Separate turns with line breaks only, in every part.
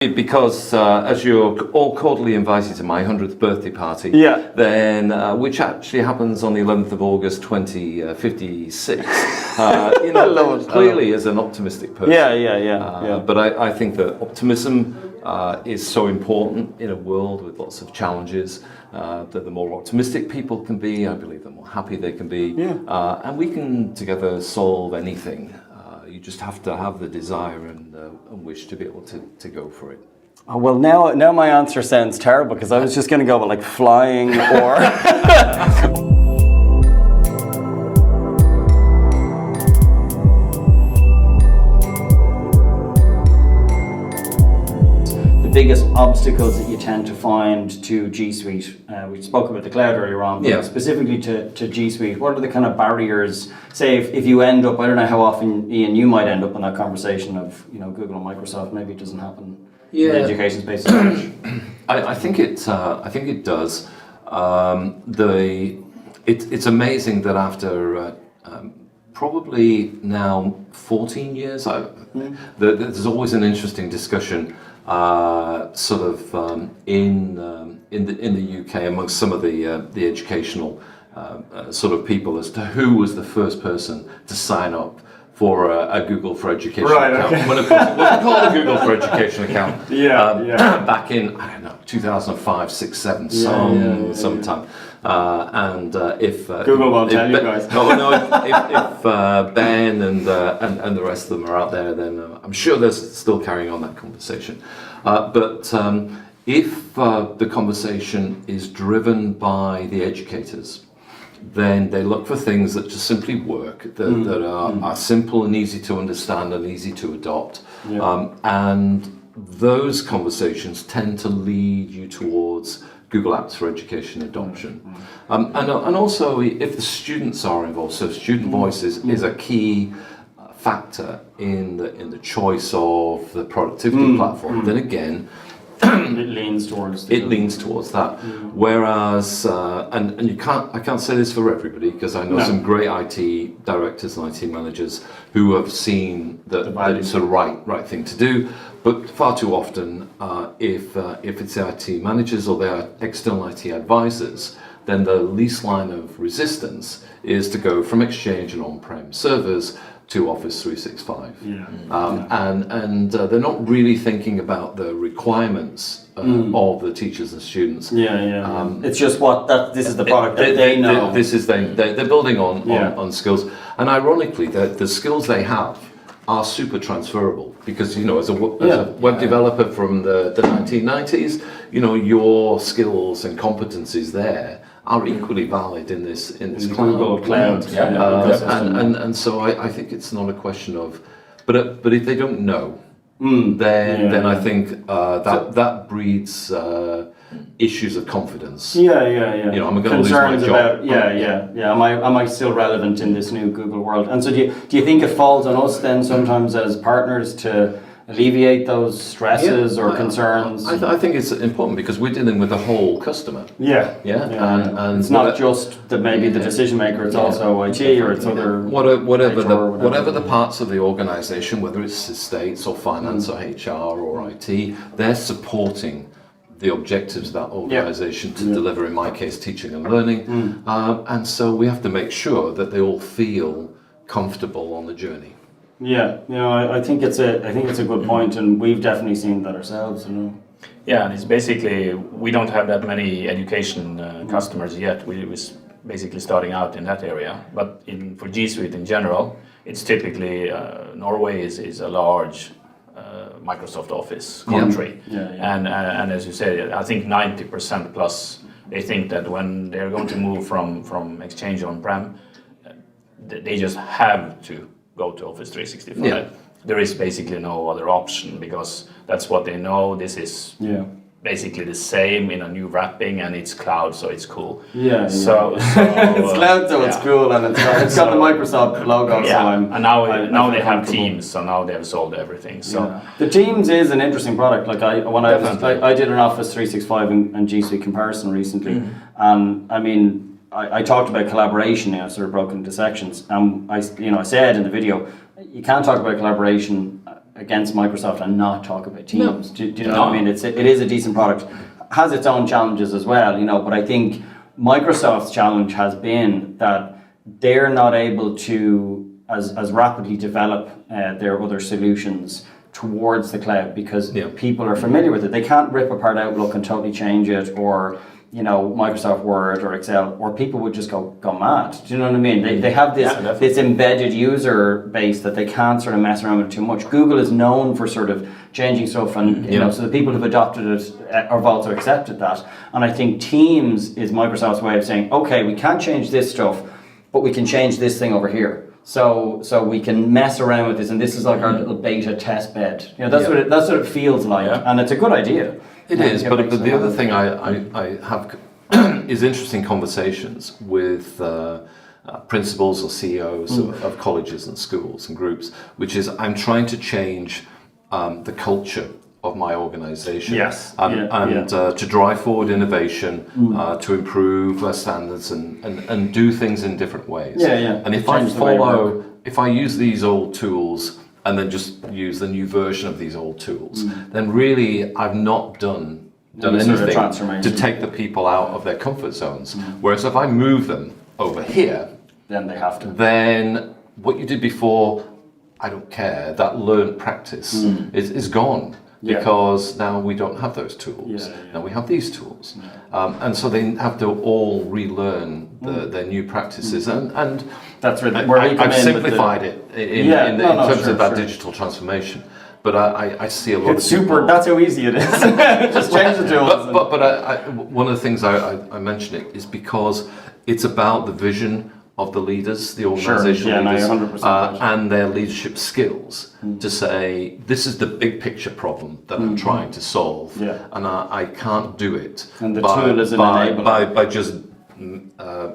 Because as you're all cordially invited to my 100th birthday party, then which actually happens on the 11th of August 2056, clearly as an optimistic person. But I think that optimism is so important in a world with lots of challenges, that the more optimistic people can be, I believe the more happy they can be, and we can together solve anything. You just have to have the desire and wish to be able to go for it.
Oh, well, now my answer sounds terrible because I was just going to go with like flying or... The biggest obstacles that you tend to find to G Suite, we spoke about the cloud earlier on, but specifically to G Suite, what are the kind of barriers? Say if you end up, I don't know how often, Ian, you might end up in that conversation of, Google and Microsoft, maybe it doesn't happen in the education space so much.
I think it does. It's amazing that after probably now 14 years, there's always an interesting discussion in the UK amongst some of the educational sort of people as to who was the first person to sign up for a Google for Education account.
Okay.
When of course it wasn't called a Google for Education account. Back in, I don't know, 2005, 6, 7, sometime. And if
Google won't tell you guys.
If Ben and the rest of them are out there, then I'm sure they're still carrying on that conversation. But if the conversation is driven by the educators, then they look for things that just simply work, that are simple and easy to understand and easy to adopt. And those conversations tend to lead you towards Google Apps for Education adoption. And also if the students are involved, so student voice is a key factor in the choice of the productivity platform, then again,
it leans towards
that. Whereas, and I can't say this for everybody because I know some great IT directors and IT managers who have seen that it's the right thing to do. But far too often, if it's the IT managers or their external IT advisors, then the least line of resistance is to go from Exchange and on-prem servers to Office 365. And they're not really thinking about the requirements of the teachers and students.
It's just this is the product that they know.
They're building on skills. And ironically, the skills they have are super transferable because, as a web developer from the 1990s, your skills and competencies there are equally valid in this
Google cloud.
And so I think it's not a question of, but if they don't know, then I think that breeds issues of confidence.
I'm
going to lose my job.
Am I still relevant in this new Google world? And so do you think it falls on us then sometimes as partners to alleviate those stresses or concerns?
I think it's important because we're dealing with the whole customer.
And it's not just maybe the decision maker; it's also IT or it's other
whatever the parts of the organisation, whether it's estates or finance or HR or IT, they're supporting the objectives of that organisation to deliver, in my case, teaching and learning. And so we have to make sure that they all feel comfortable on the journey.
I think it's a good point, and we've definitely seen that ourselves.
And it's basically we don't have that many education customers yet. We was basically starting out in that area, but for G Suite in general, it's typically Norway is a large Microsoft Office country, and as you said, I think 90% plus they think that when they're going to move from Exchange on-prem, they just have to go to Office 365. There is basically no other option because that's what they know. This is basically the same in a new wrapping, and it's cloud, so it's cool.
It's cloud, so it's cool, and it's got the Microsoft logo.
And now they have Teams, so now they have solved everything. So
the Teams is an interesting product. Like I did an Office 365 and G Suite comparison recently, and I mean, I talked about collaboration, sort of broken into sections, and I said in the video, you can't talk about collaboration against Microsoft and not talk about Teams. Do you know what I mean? It is a decent product, has its own challenges as well, you know. But I think Microsoft's challenge has been that they're not able to as rapidly develop their other solutions towards the cloud because people are familiar with it. They can't rip apart Outlook and totally change it, or you know, Microsoft Word or Excel, or people would just go mad. Do you know what I mean? They have this embedded user base that they can't sort of mess around with too much. Google is known for sort of changing stuff, and you know, so the people who've adopted it have also accepted that. And I think Teams is Microsoft's way of saying, okay, we can't change this stuff, but we can change this thing over here. So we can mess around with this, and this is like our little beta test bed. You know, that's what it feels like, and it's a good idea.
It is, but the other thing I have is interesting conversations with principals or CEOs of colleges and schools and groups, which is I'm trying to change the culture of my organization.
Yes.
To drive forward innovation, to improve standards and do things in different ways. And if I use these old tools and then just use the new version of these old tools, then really I've not done anything to take the people out of their comfort zones. Whereas if I move them over here,
then they have to.
Then what you did before, I don't care. That learned practice is gone. Because now we don't have those tools. Now we have these tools. And so they have to all relearn their new practices. And
that's where
I've simplified it in terms of that digital transformation. But I see a lot of people.
That's how easy it is. Just change the tools.
But one of the things I mention it is because it's about the vision of the leaders, the organizational leaders, and their leadership skills to say, this is the big picture problem that I'm trying to solve, and I can't do it
and the tool is an enabler.
By just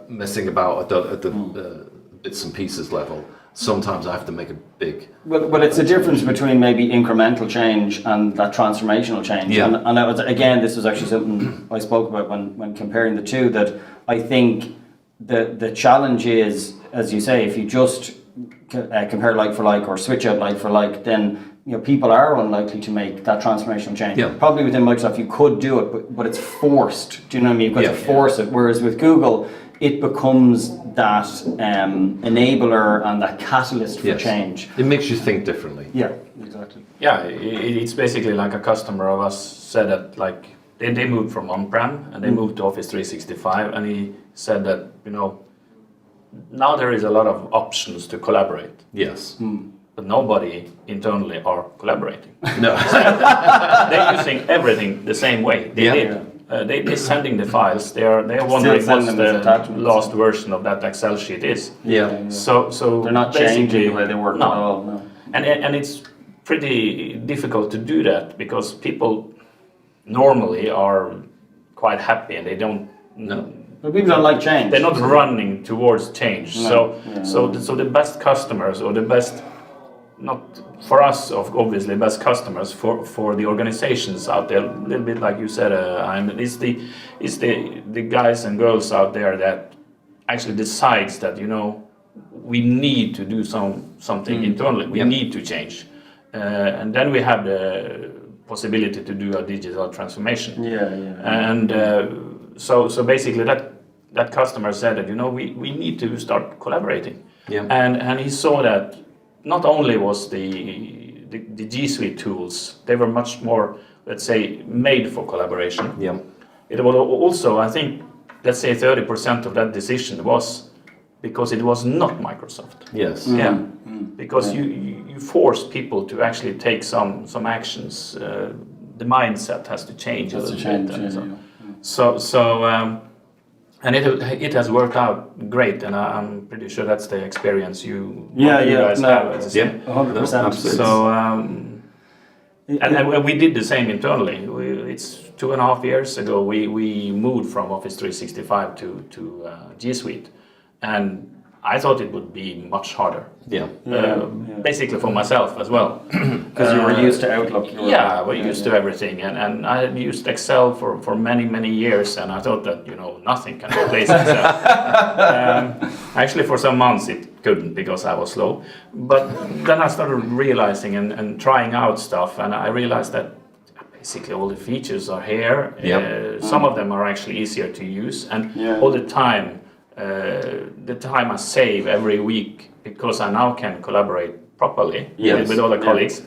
messing about at the bits and pieces level. Sometimes I have to make a big...
Well, it's a difference between maybe incremental change and that transformational change.
Yeah.
And that was, again, this was actually something I spoke about when comparing the two, that I think the challenge is, as you say, if you just compare like for like or switch out like for like, then people are unlikely to make that transformational change. Probably within Microsoft you could do it, but it's forced. Do you know what I mean? You've got to force it. Whereas with Google, it becomes that enabler and that catalyst for change.
It makes you think differently.
Yeah, exactly.
Yeah, it's basically like a customer of us said that, like, they moved from on-prem and they moved to Office 365, and he said that, now there is a lot of options to collaborate.
Yes.
But nobody internally are collaborating.
No.
They're using everything the same way. They're sending the files. They're wondering what's the last version of that Excel sheet is.
Yeah.
So
they're not changing the way they work at all. No.
And it's pretty difficult to do that because people normally are quite happy and they don't.
But people don't like change.
They're not running towards change. So the best customers, or the best, not for us, obviously, best customers for the organizations out there, a little bit like you said, it's the guys and girls out there that actually decides that we need to do something internally. We need to change, and then we have the possibility to do a digital transformation. And so basically that customer said that we need to start collaborating. And he saw that. Not only was the G Suite tools, they were much more, let's say, made for collaboration. It was also, I think, let's say 30% of that decision was because it was not Microsoft.
Yes.
Because you force people to actually take some actions. The mindset has to change a little bit. And it has worked out great, and I'm pretty sure that's the experience you guys have.
100%.
So, and we did the same internally. It's 2.5 years ago we moved from Office 365 to G Suite, and I thought it would be much harder. Basically for myself as well.
Because you were used to Outlook.
We're used to everything. And I had used Excel for many, many years, and I thought that, nothing can replace Excel. Actually, for some months, it couldn't because I was slow. But then I started realizing and trying out stuff, and I realized that basically all the features are here. Some of them are actually easier to use, and all the time I save every week because I now can collaborate properly with other colleagues,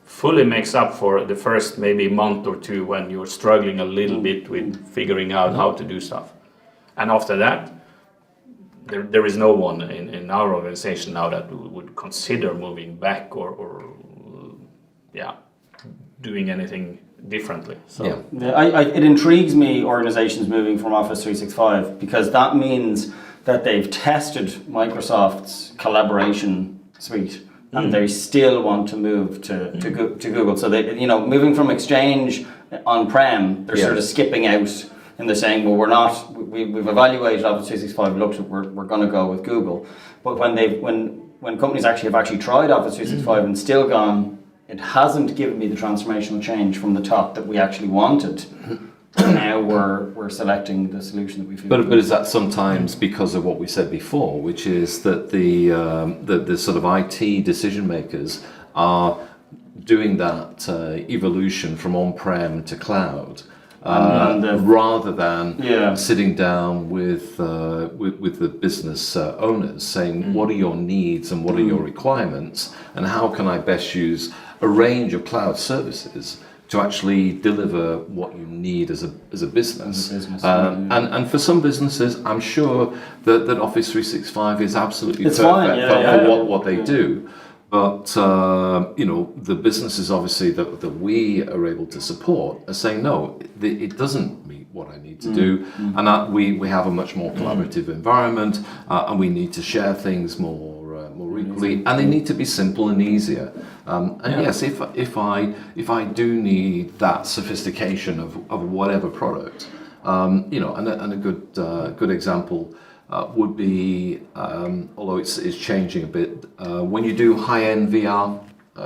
fully makes up for the first maybe month or two when you're struggling a little bit with figuring out how to do stuff. And after that, there is no one in our organization now that would consider moving back or doing anything differently. So
it intrigues me, organizations moving from Office 365, because that means that they've tested Microsoft's collaboration suite and they still want to move to Google. So they, moving from Exchange on-prem, they're sort of skipping out, and they're saying, well, we've evaluated Office 365, looked at, we're going to go with Google. But when companies have actually tried Office 365 and still gone, it hasn't given me the transformational change from the top that we actually wanted. Now we're selecting the solution that we feel.
But is that sometimes because of what we said before, which is that the sort of IT decision makers are doing that evolution from on-prem to cloud, rather than sitting down with the business owners, saying what are your needs and what are your requirements, and how can I best use a range of cloud services to actually deliver what you need as a business. And for some businesses, I'm sure that Office 365 is absolutely perfect for what they do. But the businesses obviously that we are able to support are saying no, it doesn't meet what I need to do, and that we have a much more collaborative environment, and we need to share things more equally, and they need to be simple and easier. Yes, if I do need that sophistication of whatever product, and a good example would be, although it's changing a bit, when you do high-end VR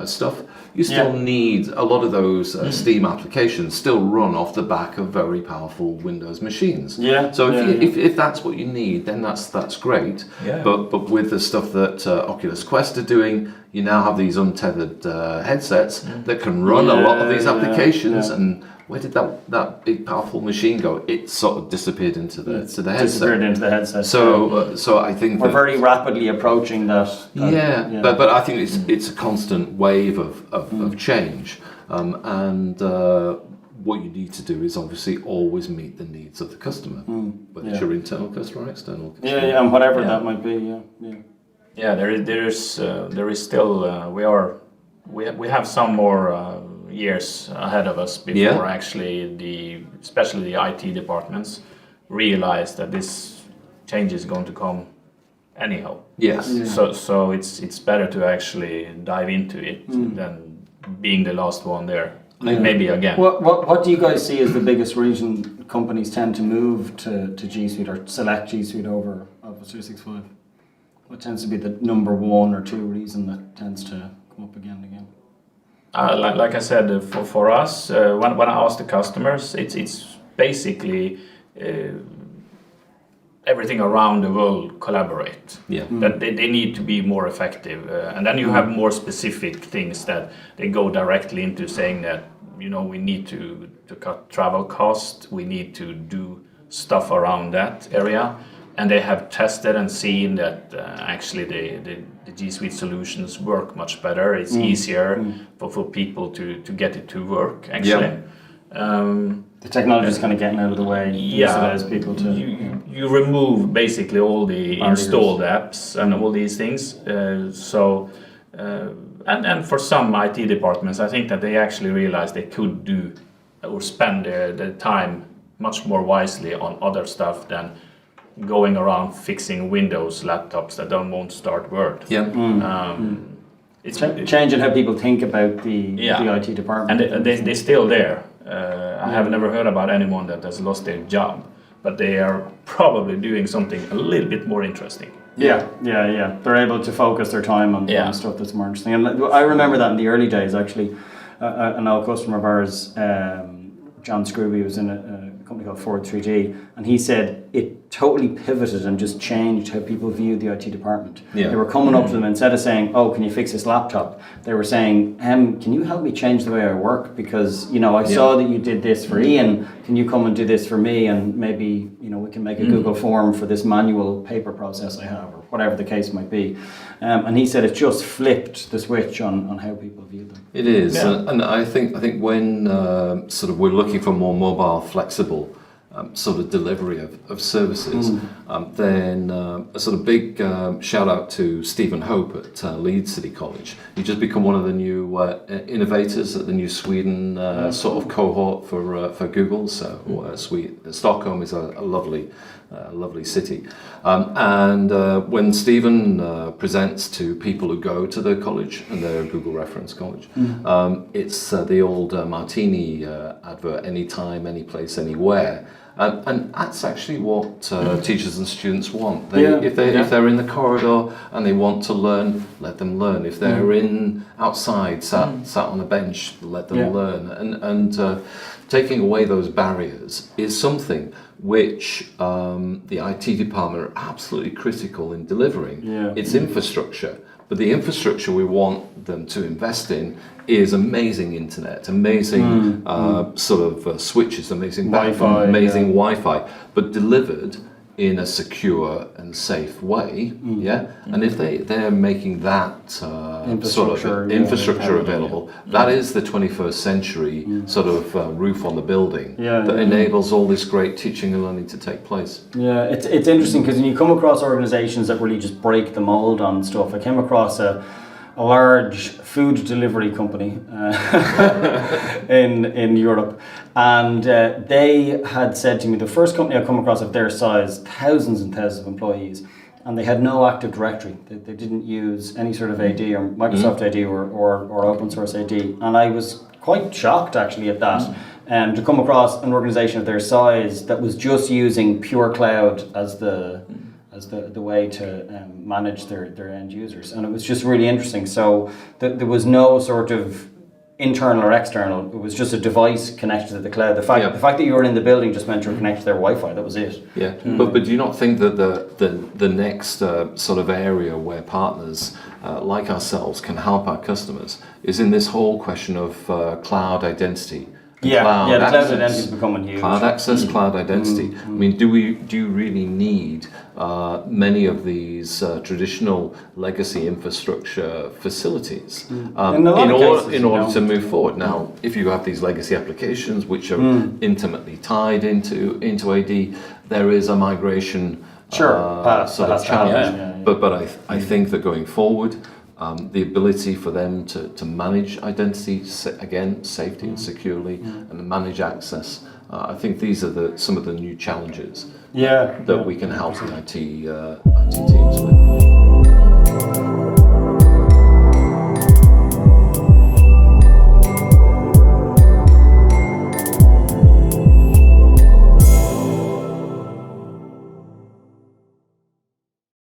stuff, you still need a lot of those Steam applications still run off the back of very powerful Windows machines. If that's what you need, then that's great. But with the stuff that Oculus Quest are doing, you now have these untethered headsets that can run a lot of these applications. And where did that big powerful machine go? It sort of disappeared into the headset.
Disappeared into the headset.
So I think
we're very rapidly approaching that.
But I think it's a constant wave of change, and what you need to do is obviously always meet the needs of the customer, whether it's your internal customer or external customer.
And whatever that might be.
There is still we have some more years ahead of us before actually especially the IT departments realize that this change is going to come anyhow. So it's better to actually dive into it than being the last one there. Maybe again.
What do you guys see as the biggest reason companies tend to move to G Suite or select G Suite over Office 365? What tends to be the number one or two reason that tends to come up again and again?
Like I said, for us, when I ask the customers, it's basically everything around the world collaborate. That they need to be more effective, and then you have more specific things that they go directly into, saying that we need to cut travel costs, we need to do stuff around that area. And they have tested and seen that actually the G Suite solutions work much better. It's easier for people to get it to work, actually.
The technology is kind of getting out of the way. Allows people to...
You remove basically all the installed apps and all these things. And for some IT departments, I think that they actually realized they could do or spend their time much more wisely on other stuff than going around fixing Windows laptops that won't start Word. It's
changing how people think about the IT department.
And they're still there. I have never heard about anyone that has lost their job, but they are probably doing something a little bit more interesting.
They're able to focus their time on stuff that's more interesting. And I remember that in the early days, actually, an old customer of ours, John Scrooby was in a company called Ford 3D, and he said it totally pivoted and just changed how people viewed the IT department.
Yeah.
They were coming up to them, instead of saying, "Oh, can you fix this laptop?" They were saying, "Can you help me change the way I work? Because I saw that you did this for Ian. Can you come and do this for me? And maybe we can make a Google form for this manual paper process I have, or whatever the case might be." And he said it just flipped the switch on how people view them.
It is,
Yeah.
and I think when sort of we're looking for more mobile, flexible sort of delivery of services, then a sort of big shout out to Stephen Hope at Leeds City College. He just become one of the new innovators at the New Sweden sort of cohort for Google. So Stockholm is a lovely city, and when Stephen presents to people who go to the college, and they're a Google reference college, it's the old Martini advert: anytime, any place, anywhere. And that's actually what teachers and students want. If they're in the corridor and they want to learn, let them learn. If they're outside, sat on a bench, let them learn. And taking away those barriers is something which the IT department are absolutely critical in delivering. It's infrastructure. But the infrastructure we want them to invest in is amazing internet, amazing sort of switches, amazing
Wi-Fi,
amazing Wi-Fi, but delivered in a secure and safe way. And if they're making that sort of infrastructure available, that is the 21st century sort of roof on the building that enables all this great teaching and learning to take place.
It's interesting because when you come across organizations that really just break the mold on stuff. I came across a large food delivery company in Europe, and they had said to me, the first company I come across of their size, thousands and thousands of employees, and they had no Active Directory. They didn't use any sort of AD or Microsoft AD or open source AD, and I was quite shocked actually at that. To come across an organization of their size that was just using pure cloud as the way to manage their end users, and it was just really interesting. So there was no sort of internal or external. It was just a device connected to the cloud. The fact that you were in the building just meant you were connected to their Wi-Fi. That was it.
But do you not think that the next sort of area where partners like ourselves can help our customers is in this whole question of cloud identity?
The cloud identity is becoming huge.
Cloud access, cloud identity. I mean, do you really need many of these traditional legacy infrastructure facilities in order to move forward? Now, if you have these legacy applications which are intimately tied into AD, there is a migration sort of challenge. But I think that going forward, the ability for them to manage identity, again, safety and securely, and manage access. I think these are some of the new challenges that we can help the IT teams with.